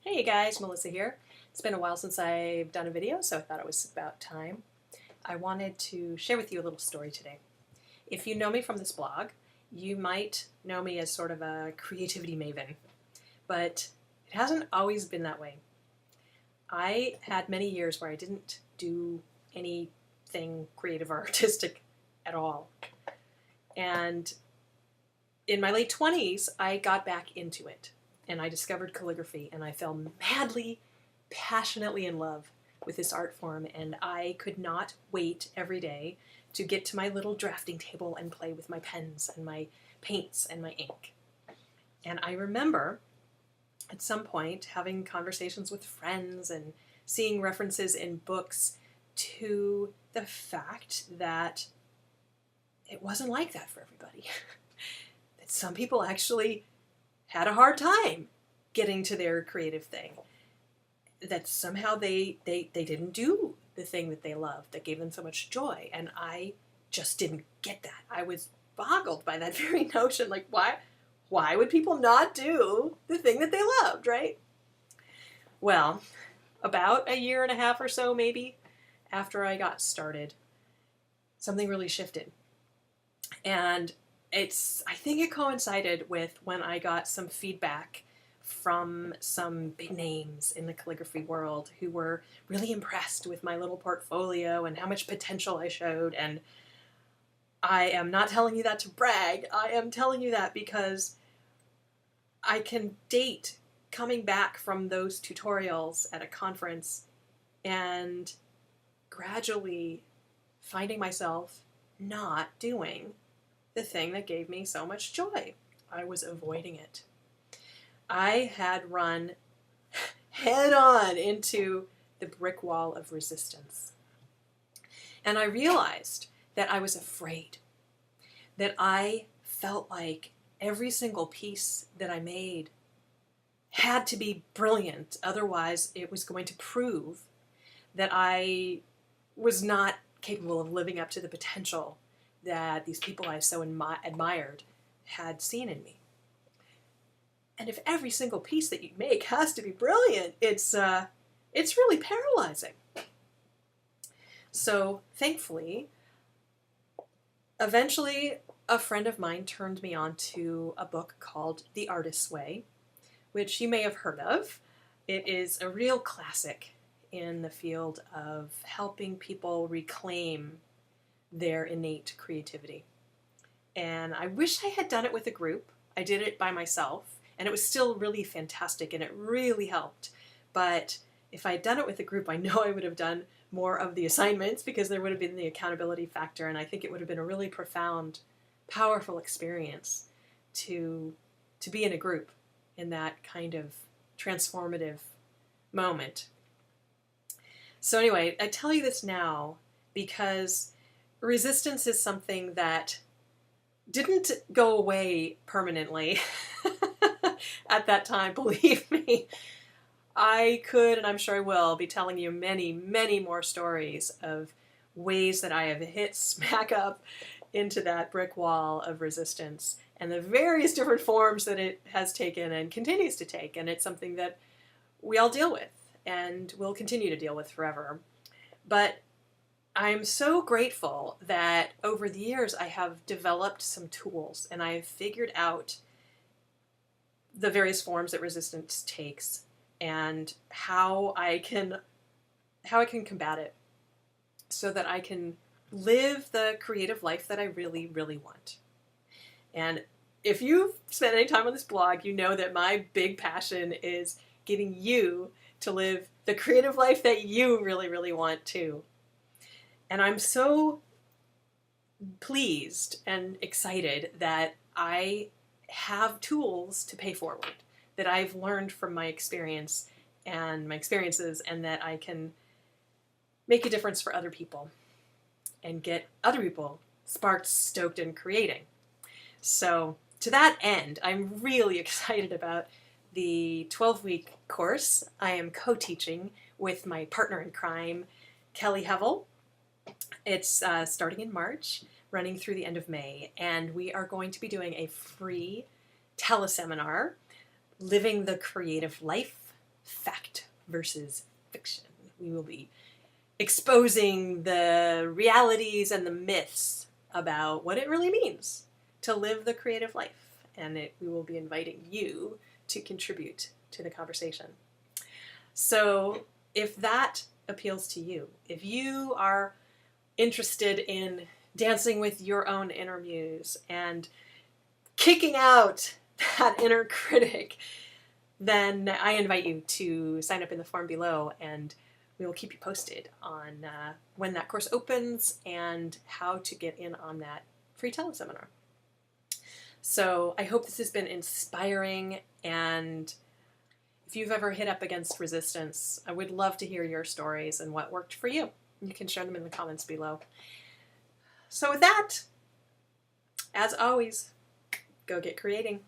Hey guys, Melissa here. It's been a while since I've done a video, so I thought it was about time. I wanted to share with you a little story today. If you know me from this blog, you might know me as sort of a creativity maven, but it hasn't always been that way. I had many years where I didn't do anything creative or artistic at all. And in my late 20s, I got back into it. And I discovered calligraphy, and I fell madly, passionately in love with this art form, and I could not wait every day to get to my little drafting table and play with my pens and my paints and my ink. And I remember at some point having conversations with friends and seeing references in books to the fact that it wasn't like that for everybody. That some people actually had a hard time getting to their creative thing. That somehow they didn't do the thing that they loved, that gave them so much joy. And I just didn't get that. I was boggled by that very notion. Like, why would people not do the thing that they loved, right? Well, about a year and a half or so maybe after I got started, something really shifted. And I think it coincided with when I got some feedback from some big names in the calligraphy world who were really impressed with my little portfolio and how much potential I showed. And I am not telling you that to brag. I am telling you that because I can date coming back from those tutorials at a conference and gradually finding myself not doing the thing that gave me so much joy. I was avoiding it. I had run head on into the brick wall of resistance. And I realized that I was afraid, that I felt like every single piece that I made had to be brilliant. Otherwise, it was going to prove that I was not capable of living up to the potential that these people I so admired had seen in me. And if every single piece that you make has to be brilliant, it's really paralyzing. So thankfully, eventually a friend of mine turned me on to a book called The Artist's Way, which you may have heard of. It is a real classic in the field of helping people reclaim their innate creativity. And I wish I had done it with a group. I did it by myself, and it was still really fantastic, and it really helped. But if I had done it with a group, I know I would have done more of the assignments because there would have been the accountability factor, and I think it would have been a really profound, powerful experience to be in a group in that kind of transformative moment. So anyway, I tell you this now because resistance is something that didn't go away permanently at that time, believe me. I could, and I'm sure I will, be telling you many, many more stories of ways that I have hit smack up into that brick wall of resistance and the various different forms that it has taken and continues to take. And it's something that we all deal with and will continue to deal with forever. But I'm so grateful that over the years I have developed some tools and I've figured out the various forms that resistance takes and how I can combat it so that I can live the creative life that I really, really want. And if you've spent any time on this blog, you know that my big passion is getting you to live the creative life that you really, really want too. And I'm so pleased and excited that I have tools to pay forward, that I've learned from my experience and my experiences, and that I can make a difference for other people and get other people sparked, stoked, and creating. So to that end, I'm really excited about the 12-week course I am co-teaching with my partner in crime, Kelly Hevel. It's starting in March, running through the end of May, and we are going to be doing a free teleseminar, Living the Creative Life, fact versus fiction. We will be exposing the realities and the myths about what it really means to live the creative life. And we will be inviting you to contribute to the conversation. So if that appeals to you, if you are interested in dancing with your own inner muse and kicking out that inner critic, then I invite you to sign up in the form below, and we will keep you posted on when that course opens and how to get in on that free teleseminar. So I hope this has been inspiring, and if you've ever hit up against resistance, I would love to hear your stories and what worked for you. You can share them in the comments below. So with that, as always, go get creating.